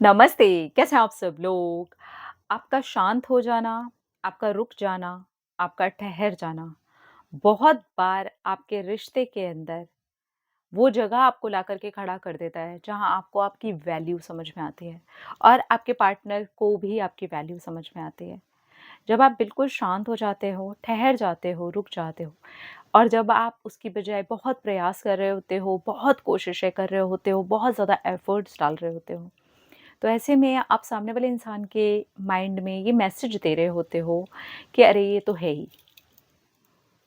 नमस्ते, कैसे हैं आप सब लोग? आपका शांत हो जाना, आपका रुक जाना, आपका ठहर जाना, बहुत बार आपके रिश्ते के अंदर वो जगह आपको ला कर के खड़ा कर देता है, जहाँ आपको आपकी वैल्यू समझ में आती है और आपके पार्टनर को भी आपकी वैल्यू समझ में आती है। जब आप बिल्कुल शांत हो जाते हो, ठहर जाते हो, रुक जाते हो और जब आप उसकी बजाय बहुत प्रयास कर रहे होते हो, बहुत कोशिशें कर रहे होते हो, बहुत ज़्यादा एफर्ट्स डाल रहे होते हो, तो ऐसे में आप सामने वाले इंसान के माइंड में ये मैसेज दे रहे होते हो कि अरे ये तो है ही,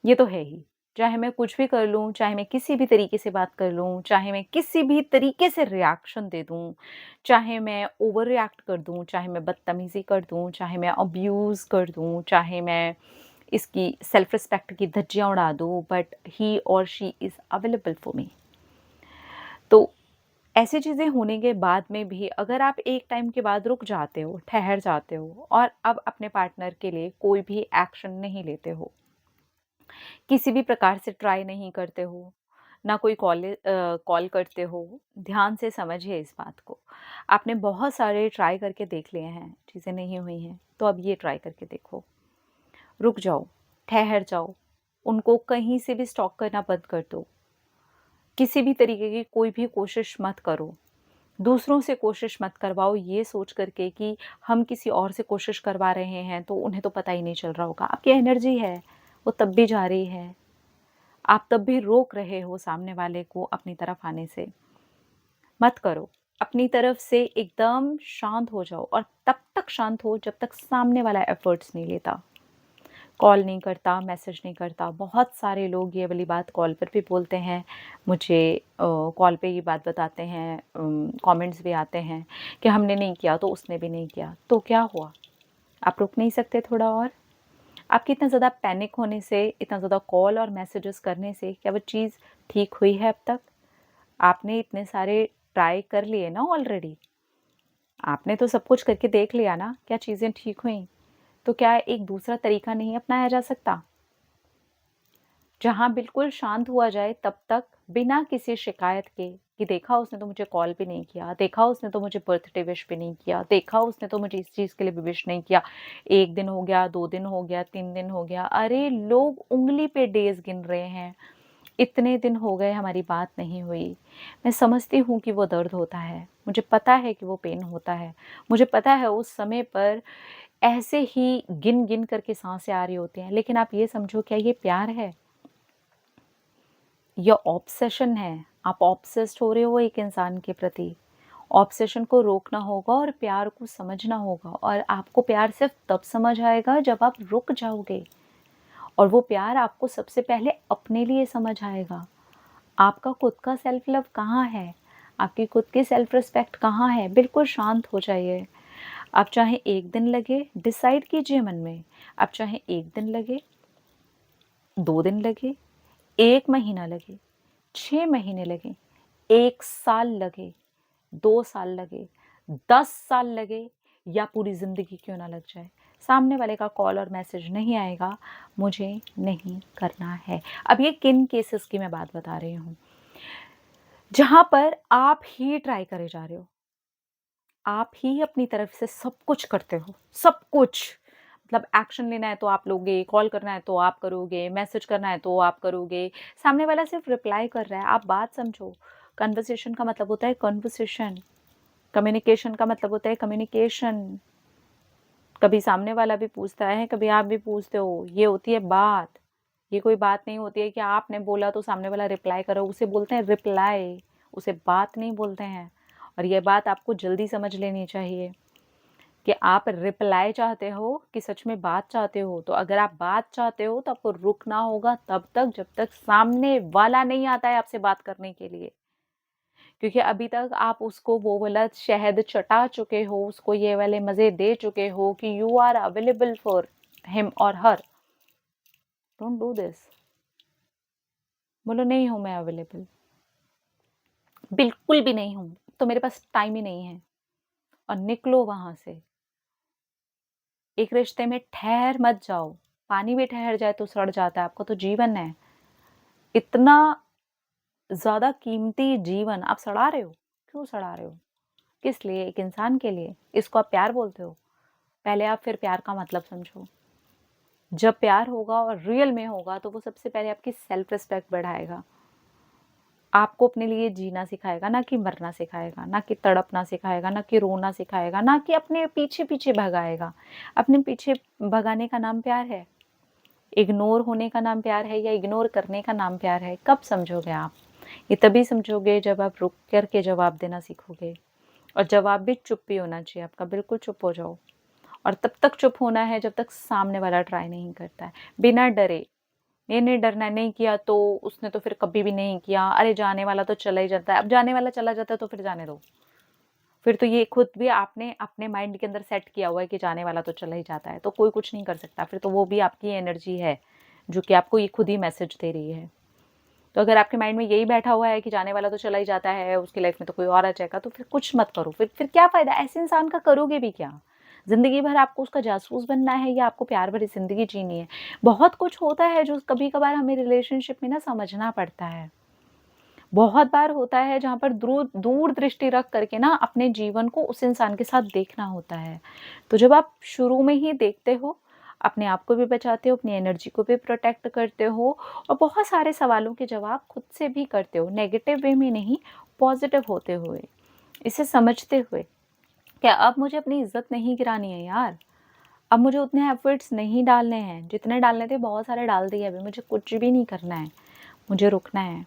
ये तो है ही। चाहे मैं कुछ भी कर लूँ, चाहे मैं किसी भी तरीके से बात कर लूँ, चाहे मैं किसी भी तरीके से रिएक्शन दे दूँ, चाहे मैं ओवर रिएक्ट कर दूँ, चाहे मैं बदतमीज़ी कर दूँ, चाहे मैं अब्यूज़ कर दूँ, चाहे मैं इसकी सेल्फ रिस्पेक्ट की धज्जियाँ उड़ा दूँ, बट ही और she is available for me. तो ऐसी चीज़ें होने के बाद में भी अगर आप एक टाइम के बाद रुक जाते हो, ठहर जाते हो और अब अपने पार्टनर के लिए कोई भी एक्शन नहीं लेते हो, किसी भी प्रकार से ट्राई नहीं करते हो, ना कोई कॉल करते हो, ध्यान से समझिए इस बात को। आपने बहुत सारे ट्राई करके देख लिए हैं, चीज़ें नहीं हुई हैं, तो अब ये ट्राई करके देखो। रुक जाओ, ठहर जाओ, उनको कहीं से भी स्टॉक करना बंद कर दो। किसी भी तरीके की कोई भी कोशिश मत करो। दूसरों से कोशिश मत करवाओ ये सोच कर के कि हम किसी और से कोशिश करवा रहे हैं तो उन्हें तो पता ही नहीं चल रहा होगा। आपकी एनर्जी है, वो तब भी जा रही है। आप तब भी रोक रहे हो सामने वाले को अपनी तरफ आने से। मत करो। अपनी तरफ से एकदम शांत हो जाओ और तब तक शांत हो जब तक सामने वाला एफर्ट्स नहीं लेता। कॉल नहीं करता, मैसेज नहीं करता। बहुत सारे लोग ये वाली बात कॉल पर भी बोलते हैं, मुझे कॉल पे ये बात बताते हैं, कमेंट्स भी आते हैं कि हमने नहीं किया तो उसने भी नहीं किया। तो क्या हुआ? आप रुक नहीं सकते थोड़ा और? आपके इतना ज़्यादा पैनिक होने से, इतना ज़्यादा कॉल और मैसेजेस करने से क्या वो चीज़ ठीक हुई है अब तक? आपने इतने सारे ट्राई कर लिए ना ऑलरेडी। आपने तो सब कुछ करके देख लिया ना, क्या चीज़ें ठीक हुईं? तो क्या एक दूसरा तरीका नहीं अपनाया जा सकता? जहाँ बिल्कुल शांत हुआ जाए तब तक बिना किसी शिकायत के कि देखा उसने तो मुझे कॉल भी नहीं किया, देखा उसने तो मुझे बर्थडे विश भी नहीं किया, देखा उसने तो मुझे इस चीज़ के लिए भी विश नहीं किया। 1 दिन हो गया, 2 दिन हो गया, 3 दिन हो गया। अरे लोग उँगली पे डेज़ गिन रहे हैं। इतने दिन हो गए हमारी बात नहीं हुई। मैं समझती हूँ कि वो दर्द होता है। मुझे पता है कि वो पेन होता है। मुझे पता है उस समय पर ऐसे ही गिन-गिन करके साँसें आ रही होती हैं। लेकिन आप ये समझो क्या ये प्यार है? ये ऑब्सेशन है। आप ऑब्सेस्ड हो रहे हो एक इंसान के प्रति। ऑब्सेशन को रोकना होगा और प्यार को समझना होगा और आपको प्यार सिर्फ़ तब समझ आएगा जब आप रुक जाओगे और वो प्यार आपको सबसे पहले अपने लिए समझ आएगा। आपका खुद का सेल्फ लव कहाँ है? आपकी खुद की सेल्फ रिस्पेक्ट कहाँ है? बिल्कुल शांत हो जाइए। आप चाहे 1 दिन लगे, डिसाइड कीजिए मन में। आप चाहे 1 दिन लगे, 2 दिन लगे, 1 महीना लगे, 6 महीने लगे, 1 साल लगे, 2 साल लगे, 10 साल लगे या पूरी ज़िंदगी क्यों ना लग जाए। सामने वाले का कॉल और मैसेज नहीं आएगा, मुझे नहीं करना है। अब ये किन केसेस की मैं बात बता रही हूँ, जहाँ पर आप ही ट्राई करे जा रहे हो। आप ही अपनी तरफ से सब कुछ करते हो, सब कुछ। मतलब एक्शन लेना है तो आप लोगे, कॉल करना है तो आप करोगे, मैसेज करना है तो आप करोगे। सामने वाला सिर्फ़ रिप्लाई कर रहा है, आप बात समझो। कन्वर्सेशन का मतलब होता है कन्वर्सेशन, कम्युनिकेशन का मतलब होता है कम्युनिकेशन। कभी सामने वाला भी पूछता है, कभी आप भी पूछते हो, ये होती है बात। ये कोई बात नहीं होती है कि आपने बोला तो सामने वाला रिप्लाई करो, उसे बोलते हैं रिप्लाई, उसे बात नहीं बोलते हैं। और ये बात आपको जल्दी समझ लेनी चाहिए कि आप रिप्लाई चाहते हो कि सच में बात चाहते हो। तो अगर आप बात चाहते हो तो आपको रुकना होगा तब तक जब तक सामने वाला नहीं आता है आपसे बात करने के लिए। क्योंकि अभी तक आप उसको वो वाला शहद चटा चुके हो, उसको ये वाले मज़े दे चुके हो कि you are available for him और हर। Don't do this. बोलो नहीं हूँ मैं अवेलेबल, बिल्कुल भी नहीं हूँ, तो मेरे पास टाइम ही नहीं है और निकलो वहाँ से। एक रिश्ते में ठहर मत जाओ, पानी भी ठहर जाए तो सड़ जाता है, आपका तो जीवन है। इतना ज़्यादा कीमती जीवन आप सड़ा रहे हो, क्यों सड़ा रहे हो? किस लिए? एक इंसान के लिए। इसको आप प्यार बोलते हो? पहले आप फिर प्यार का मतलब समझो। जब प्यार होगा और रियल में होगा तो वो सबसे पहले आपकी सेल्फ रिस्पेक्ट बढ़ाएगा। आपको अपने लिए जीना सिखाएगा, ना कि मरना सिखाएगा, ना कि तड़पना सिखाएगा, ना कि रोना सिखाएगा, ना कि अपने पीछे-पीछे भगाएगा। अपने पीछे भगाने का नाम प्यार है? इग्नोर होने का नाम प्यार है या इग्नोर करने का नाम प्यार है? कब समझोगे आप? ये तभी समझोगे जब आप रुक कर के जवाब देना सीखोगे। और जवाब भी चुप ही होना चाहिए आपका, बिल्कुल चुप हो जाओ। और तब तक चुप होना है जब तक सामने वाला ट्राई नहीं करता है, बिना डरे। ये नहीं डरना है, नहीं किया तो उसने तो फिर कभी भी नहीं किया, अरे जाने वाला तो चला ही जाता है। अब जाने वाला चला जाता है तो फिर जाने दो। फिर तो ये खुद भी आपने अपने माइंड के अंदर सेट किया हुआ है कि जाने वाला तो चला ही जाता है, तो कोई कुछ नहीं कर सकता। फिर तो वो भी आपकी एनर्जी है जो कि आपको ये खुद ही मैसेज दे रही है। तो अगर आपके माइंड में यही बैठा हुआ है कि जाने वाला तो चला ही जाता है, उसकी लाइफ में तो कोई और आ जाएगा, तो फिर कुछ मत करो। फिर क्या फ़ायदा? ऐसे इंसान का करोगे भी क्या? ज़िंदगी भर आपको उसका जासूस बनना है या आपको प्यार भरी ज़िंदगी जीनी है? बहुत कुछ होता है जो कभी-कभार हमें रिलेशनशिप में ना समझना पड़ता है। बहुत बार होता है जहाँ पर दूर दृष्टि रख करके ना अपने जीवन को उस इंसान के साथ देखना होता है। तो जब आप शुरू में ही देखते हो, अपने आप को भी बचाते हो, अपनी एनर्जी को भी प्रोटेक्ट करते हो और बहुत सारे सवालों के जवाब खुद से भी करते हो, नेगेटिव वे में नहीं, पॉजिटिव होते हुए, इसे समझते हुए, क्या अब मुझे अपनी इज़्ज़त नहीं गिरानी है यार, अब मुझे उतने एफर्ट्स नहीं डालने हैं, जितने डालने थे बहुत सारे डाल दिए, अभी मुझे कुछ भी नहीं करना है, मुझे रुकना है।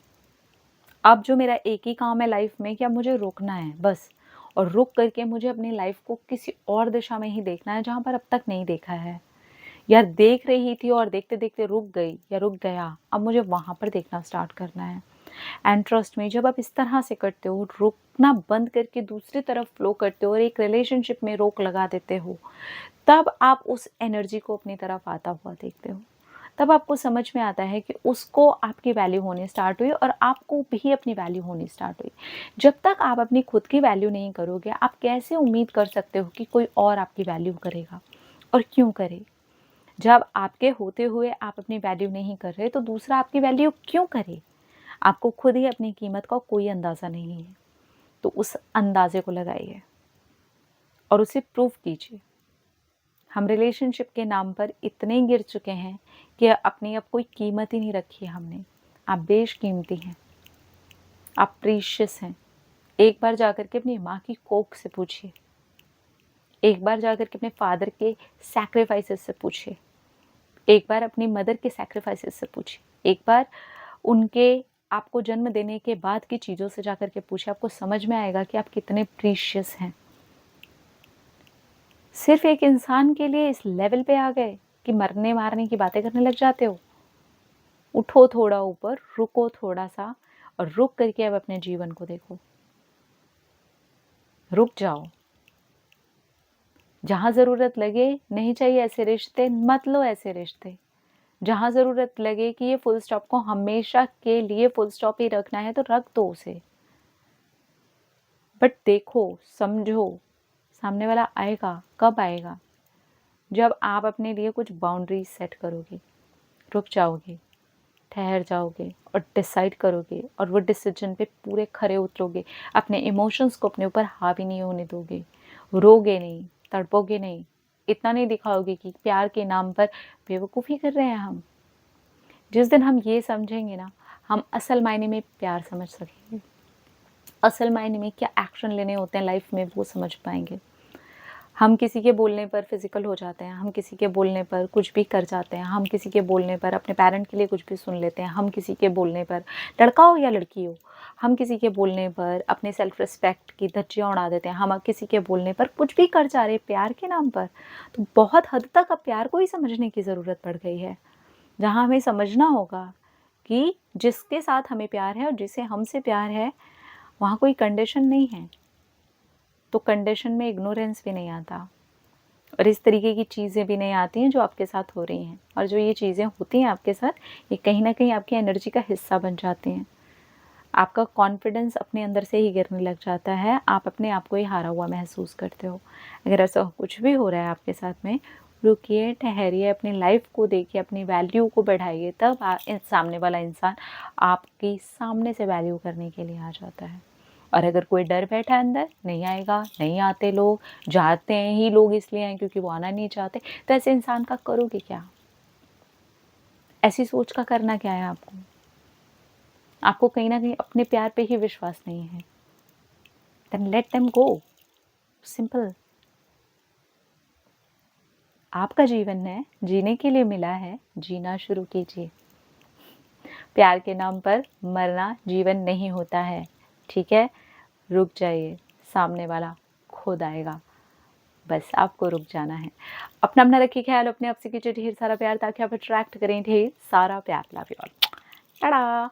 अब जो मेरा एक ही काम है लाइफ में कि अब मुझे रुकना है बस। और रुक करके मुझे अपनी लाइफ को किसी और दिशा में ही देखना है जहाँ पर अब तक नहीं देखा है। या देख रही थी और देखते-देखते रुक गई या रुक गया, अब मुझे वहाँ पर देखना स्टार्ट करना है। एंड ट्रस्ट मी, जब आप इस तरह से करते हो, रुकना बंद करके दूसरी तरफ फ्लो करते हो और एक रिलेशनशिप में रोक लगा देते हो, तब आप उस एनर्जी को अपनी तरफ आता हुआ देखते हो। तब आपको समझ में आता है कि उसको आपकी वैल्यू होनी स्टार्ट हुई और आपको भी अपनी वैल्यू होनी स्टार्ट हुई। जब तक आप अपनी खुद की वैल्यू नहीं करोगे, आप कैसे उम्मीद कर सकते हो कि कोई और आपकी वैल्यू करेगा और क्यों करे? जब आपके होते हुए आप अपनी वैल्यू नहीं कर रहे, तो दूसरा आपकी वैल्यू क्यों करे? आपको खुद ही अपनी कीमत का कोई अंदाज़ा नहीं है। तो उस अंदाज़े को लगाइए और उसे प्रूव कीजिए। हम रिलेशनशिप के नाम पर इतने गिर चुके हैं कि अपनी अब कोई कीमत ही नहीं रखी है हमने। आप बेशकीमती हैं, आप प्रीशियस हैं। एक बार जाकर के अपनी माँ की कोख से पूछिए, एक बार जाकर के अपने फादर के सैक्रिफाइसेस से पूछिए, एक बार अपनी मदर के सैक्रिफाइसेस से पूछिए, एक बार उनके आपको जन्म देने के बाद की चीज़ों से जाकर के पूछिए, आपको समझ में आएगा कि आप कितने प्रीशियस हैं। सिर्फ़ एक इंसान के लिए इस लेवल पे आ गए कि मरने-मारने की बातें करने लग जाते हो। उठो थोड़ा ऊपर, रुको थोड़ा-सा और रुक करके अब अपने जीवन को देखो। रुक जाओ। जहाँ ज़रूरत लगे, नहीं चाहिए ऐसे रिश्ते, मत लो ऐसे रिश्ते। जहाँ ज़रूरत लगे कि ये फुल स्टॉप को हमेशा के लिए फुल स्टॉप ही रखना है, तो रख दो उसे। बट देखो, समझो, सामने वाला आएगा, कब आएगा? जब आप अपने लिए कुछ बाउंड्रीज़ सेट करोगे, रुक जाओगे, ठहर जाओगे और डिसाइड करोगे और वो डिसीजन पे पूरे खरे उतरोगे। अपने इमोशंस को अपने ऊपर हावी नहीं होने दोगे, रोगे नहीं, तड़पोगे नहीं, इतना नहीं दिखाओगे कि प्यार के नाम पर बेवकूफ़ी कर रहे हैं हम। जिस दिन हम ये समझेंगे ना, हम असल मायने में प्यार समझ सकेंगे। असल मायने में क्या एक्शन लेने होते हैं लाइफ में, वो समझ पाएँगे। हम किसी के बोलने पर फिज़िकल हो जाते हैं, हम किसी के बोलने पर कुछ भी कर जाते हैं, हम किसी के बोलने पर अपने पेरेंट के लिए कुछ भी सुन लेते हैं, हम किसी के बोलने पर, लड़का हो या लड़की हो, हम किसी के बोलने पर अपने सेल्फ रिस्पेक्ट की धज्जियाँ उड़ा देते हैं, हम किसी के बोलने पर कुछ भी कर जा रहे हैं प्यार के नाम पर। तो बहुत हद तक अब प्यार को ही समझने की ज़रूरत पड़ गई है, जहाँ हमें समझना होगा कि जिसके साथ हमें प्यार है और जिसे हमसे प्यार है, वहाँ कोई कंडीशन नहीं है। तो कंडीशन में इग्नोरेंस भी नहीं आता और इस तरीके की चीज़ें भी नहीं आती हैं जो आपके साथ हो रही हैं। और जो ये चीज़ें होती हैं आपके साथ, ये कहीं न कहीं आपकी एनर्जी का हिस्सा बन जाती हैं। आपका कॉन्फिडेंस अपने अंदर से ही गिरने लग जाता है, आप अपने आप को ही हारा हुआ महसूस करते हो। अगर ऐसा कुछ भी हो रहा है आपके साथ में, रुकिए, ठहरिए, अपनी लाइफ़ को देखिए, अपनी वैल्यू को बढ़ाइए, तब सामने वाला इंसान आपकी सामने से वैल्यू करने के लिए आ जाता है। और अगर कोई डर बैठा है अंदर, नहीं आएगा, नहीं आते लोग, जाते हैं ही लोग इसलिए हैं क्योंकि वो आना नहीं चाहते, तो ऐसे इंसान का करोगे क्या? ऐसी सोच का करना क्या है आपको? आपको कहीं न कहीं अपने प्यार पे ही विश्वास नहीं है। Then let them go, simple. आपका जीवन है, जीने के लिए मिला है, जीना शुरू कीजिए। प्यार के नाम पर मरना जीवन नहीं होता है, ठीक है? रुक जाइए, सामने वाला खुद आएगा, बस आपको रुक जाना है। अपना रखिए ख़्याल, अपने आप से कीजिए ढेर सारा प्यार ताकि आप अट्रैक्ट करें ढेर सारा प्यार। Love you all. टाटा।